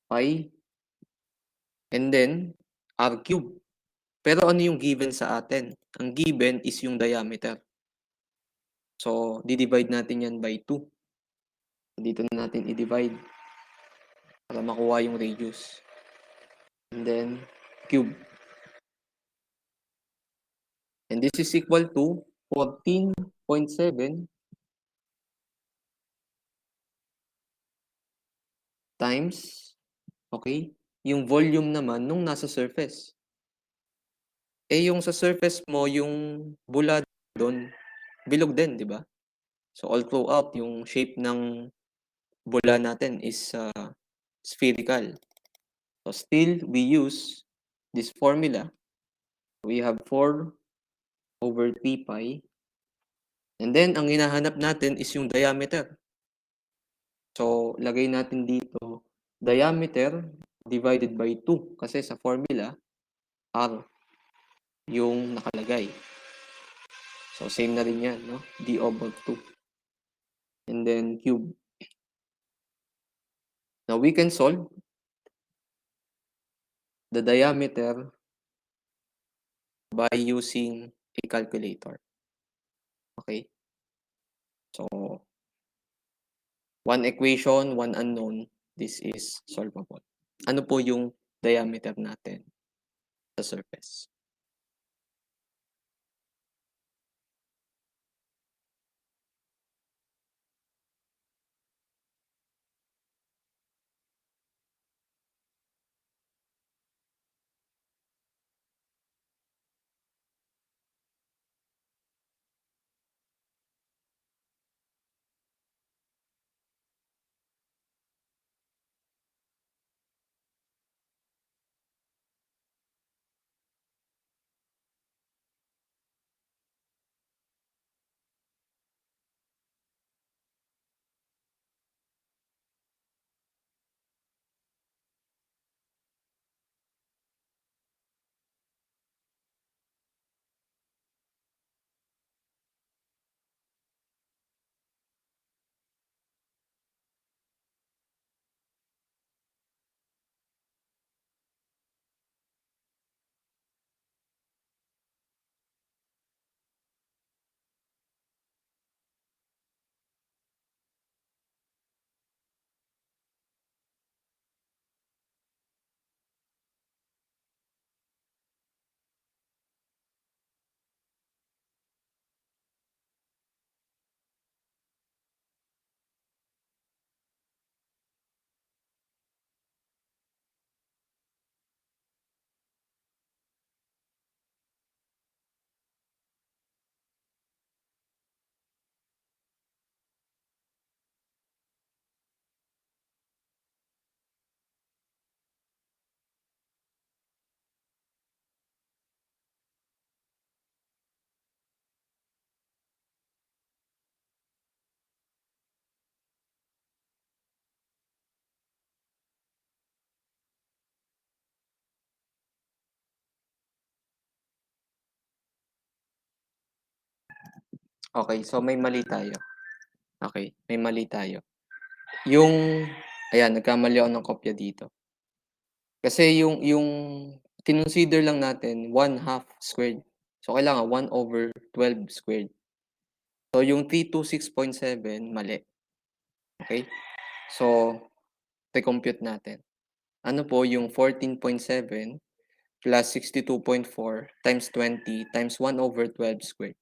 pi. And then, r cube. Pero ano yung given sa atin? Ang given is yung diameter. So, di-divide natin yan by 2. Dito na natin i-divide para makuha yung radius. And then, cube. And this is equal to 14.7 times, okay, yung volume naman nung nasa surface. Eh, yung sa surface mo, yung bula doon, bilog din, di ba? So, all throughout, yung shape ng bula natin is spherical. So, still, we use this formula. We have 4 over 3 pi. And then, ang hinahanap natin is yung diameter. So, lagay natin dito, diameter divided by 2. Kasi sa formula, R yung nakalagay. So, same na rin yan, no? D over 2. And then, cube. Now, we can solve the diameter by using a calculator. Okay? So, one equation, one unknown, this is solvable. Ano po yung diameter natin sa surface? Okay, so may mali tayo. Okay, may mali tayo. Yung, ayan, nagkamali ako ng kopya dito. Kasi yung kinonsider lang natin 1/2 squared. So, kailangan 1 over 12 squared. So, yung 326.7, mali. Okay? So, recompute natin. Ano po yung 14.7 plus 62.4 times 20 times 1 over 12 squared?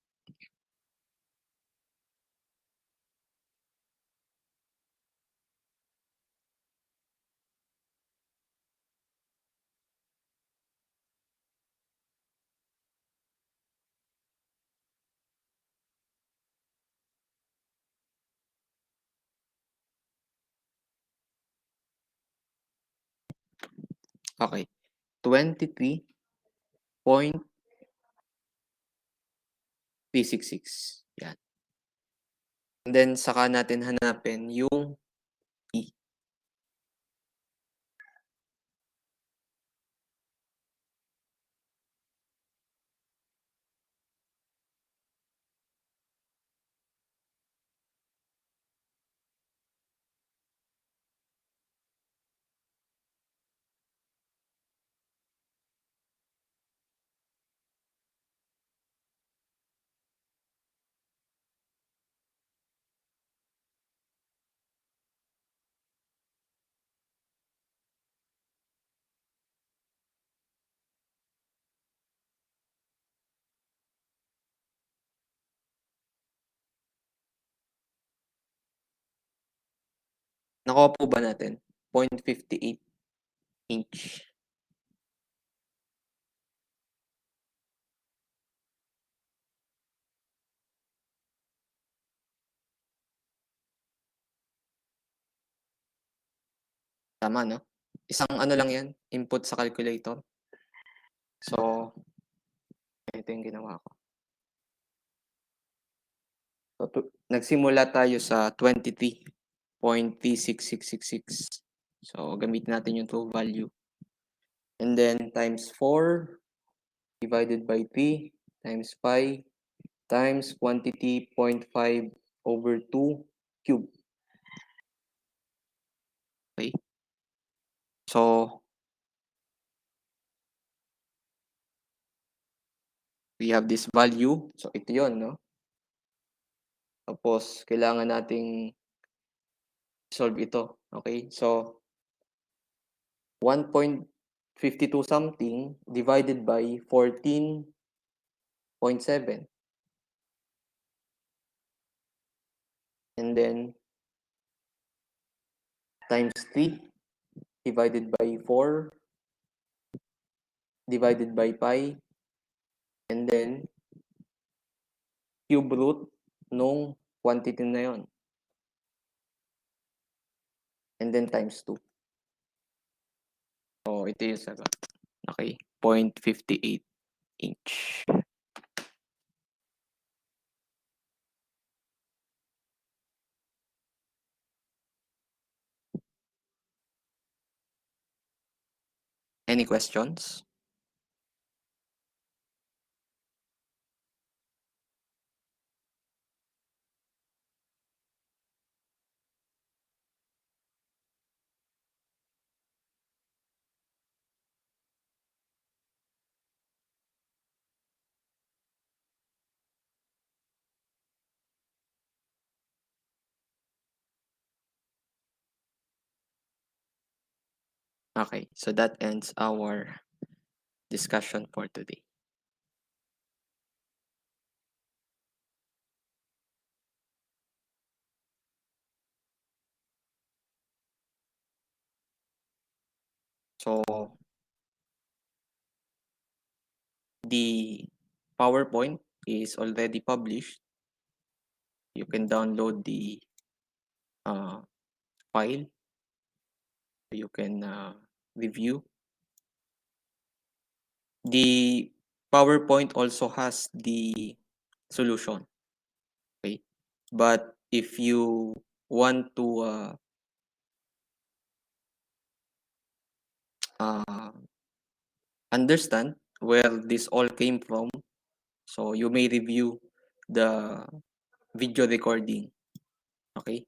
Okay. 23.366. Yan. And then, saka natin hanapin yung E. Nakuha po ba natin? 0.58 inch. Tama, no? Isang ano lang yan, input sa calculator. So, ito yung ginawa ko. So, nagsimula tayo sa 23.36666. So, gamitin natin yung true value. And then, times 4 divided by 3 times pi times quantity 0.5 over 2 cube. Okay? So, we have this value. So, ito yun, no? Tapos, kailangan nating solve ito. Okay? So, 1.52 something divided by 14.7. And then, times 3 divided by 4 divided by pi. And then, cube root nung quantity na yon. And then, times 2. So, ito yung sagot. Okay? 0.58 inch. Any questions? Okay, so that ends our discussion for today. So, the PowerPoint is already published. You can download the file. You can review. The PowerPoint also has the solution. Okay, but if you want to understand where this all came from, so you may review the video recording. Okay,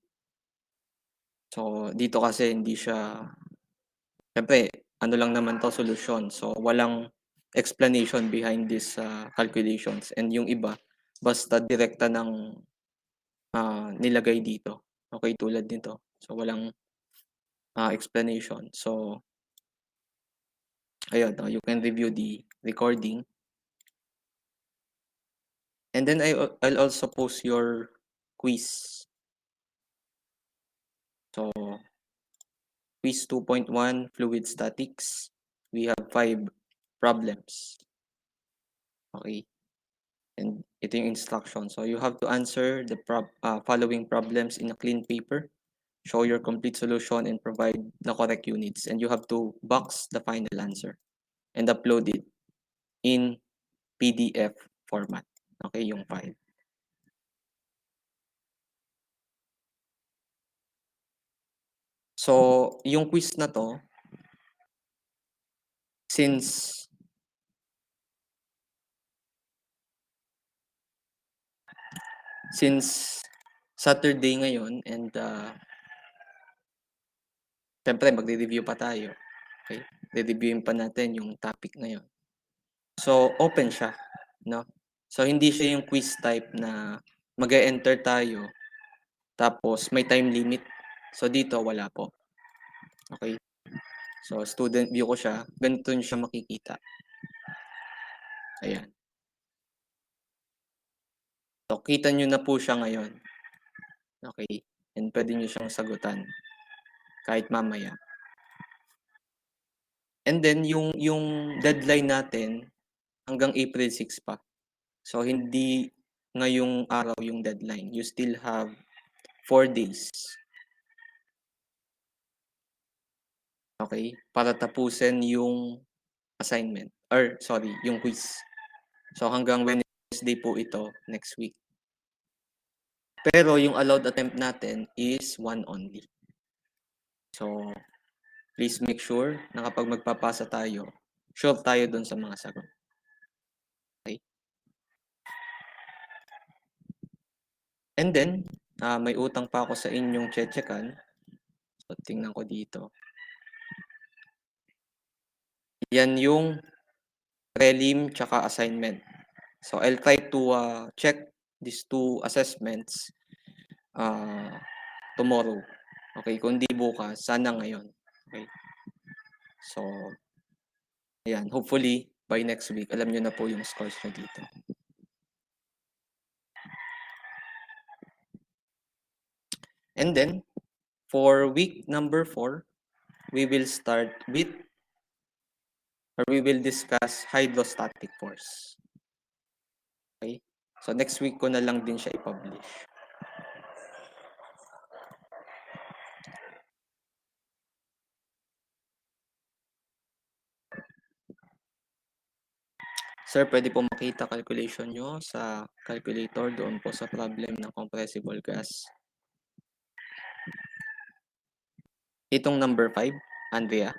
so dito kasi hindi siya, syempre ano lang naman to, solution, so walang explanation behind these calculations, and yung iba basta direkta ng nilagay dito. Okay, tulad nito, so walang explanation. So ayun, you can review the recording. And then I'll also post your quiz. So, quiz 2.1, fluid statics. We have 5 problems. Okay. And ito yung instruction. So, you have to answer the following problems in a clean paper. Show your complete solution and provide the correct units. And you have to box the final answer and upload it in PDF format. Okay, yung file. So, yung quiz na to, since Saturday ngayon, and syempre magre-review pa tayo. Okay? Re-reviewin pa natin yung topic na yon. So, open siya, no? So, hindi siya yung quiz type na mag-enter tayo tapos may time limit. So, dito wala po. Okay? So, student view ko siya. Ganito nyo siya makikita. Ayan. So, kita nyo na po siya ngayon. Okay? And pwede nyo siyang sagutan. kahit mamaya. And then yung deadline natin hanggang April 6 pa. So hindi ngayong araw yung deadline. You still have 4 days. Okay? Para tapusin yung assignment. Or sorry, yung quiz. So hanggang Wednesday po ito next week. Pero yung allowed attempt natin is 1 only. So please make sure na kapag magpapasa tayo, sure tayo dun sa mga sagot. Okay? And then, may utang pa ako sa inyong chechekan. So tingnan ko dito. Yan yung prelim tsaka assignment. So I'll try to check these 2 assessments tomorrow. Okay, kung di bukas, sana ngayon. Okay. So, ayan, hopefully by next week, alam nyo na po yung scores nyo dito. And then, for week number 4, we will start with, or we will discuss hydrostatic force. Okay? So, next week ko na lang din siya i-publish. Sir, pwede po makita calculation nyo sa calculator doon po sa problem ng compressible gas. Itong number 5, Andrea.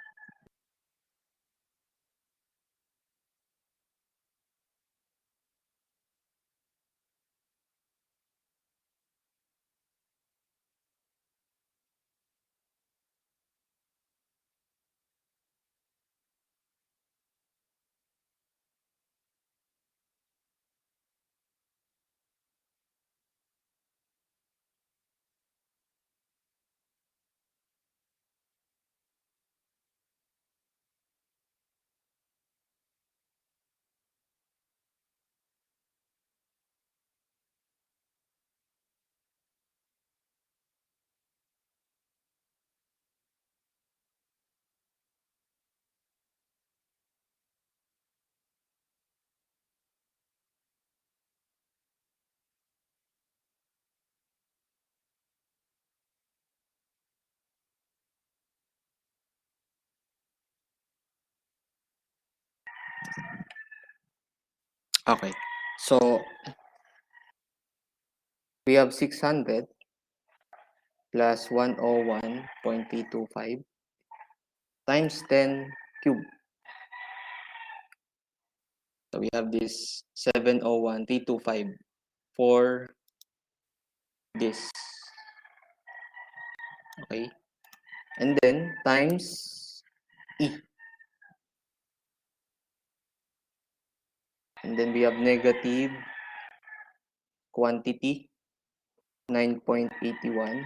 Okay. So, we have 600 plus 101.325 times 10 cube. So we have this 701.325 for this. Okay. And then times E. And then we have negative quantity 9.81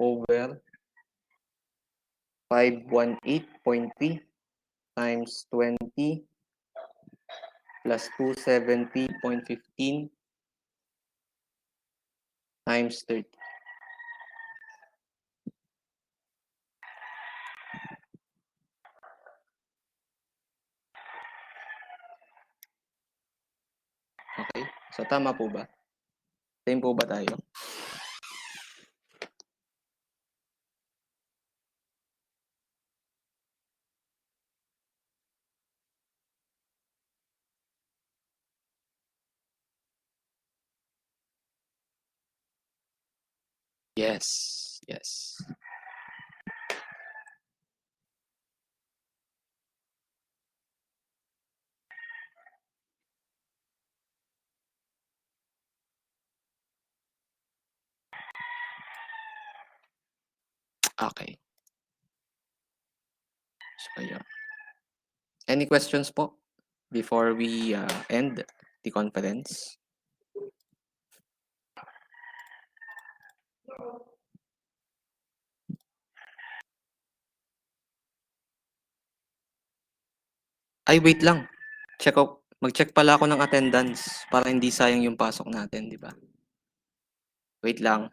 over 518.3 times 20 plus 270.15 times 30. Okay? So tama po ba? Same po ba tayo? Yes. Yes. Okay. So, yeah. Any questions po before we end the conference? Ay, wait lang. Mag-check pala ako ng attendance para hindi sayang yung pasok natin, di ba? Wait lang.